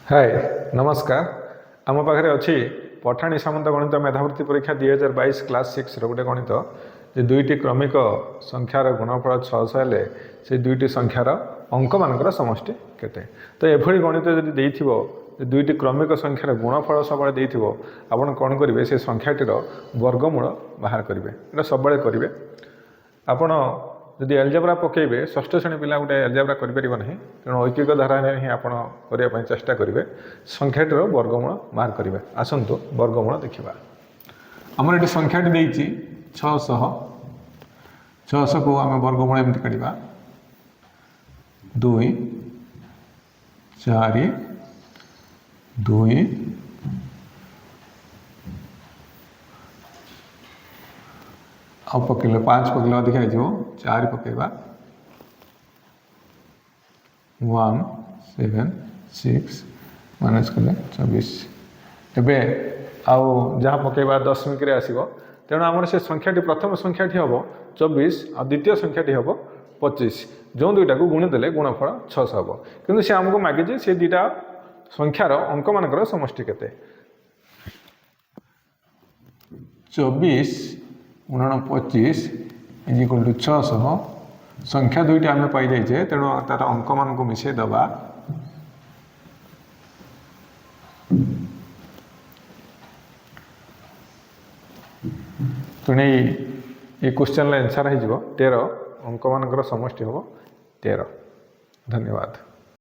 हाय नमस्कार आम पाखे अच्छी पठाणी सामंत गणित मेधावृत्ति परीक्षा 2022 क्लास 6 रोटे गणित जे दुईटी क्रमिक संख्यार गुणफल 600 हेले से दुईटी संख्यार अंक मानकर समष्टि केते तो एभली गणित जदि दुईटी क्रमिक संख्यार गुणफल सब आपड़ कौन करेंगे से संख्याटीर वर्गमूल बाहर करेंगे ये सब करेंगे आपण जदि एलजेब्रा पकेबे षष्ठ श्रेणी पिला गोटे एलजेब्रा करें ना तेणु ऐकिक धारा ही आपड़ चेष्टा करेंगे संख्याटीर वर्गमूल बाहर करेंगे आसतु वर्गमूल देखा आमर ये संख्याटी देती 600 को आम वर्गमूल एमती काढ़ा 2 4 2 आ पकड़े 5 पकड़े अधिक हो 4 पकड़ा 1 7 6 माइनस कले 24 एवं आउ जहाँ पकड़ा दशमिक आसो तेणु आमर से संख्याटी प्रथम संख्याटी हम 24 आ द्वितीय संख्याटी हम 25 जो दुईटा को गुणिदेले गुणफल 600 हम कि से आमको मागिजे से दुईटा संख्यार अंक मानकर समष्टि केते 24 गुणन 25 इज इक्वल टू 600 संख्या दुईटा आम पाई जाइए तेणु तार अंक मान को मिसई दबा तेणु ये क्वेश्चन आंसर हो 13 अंक मानकर समष्टि हम 13 धन्यवाद।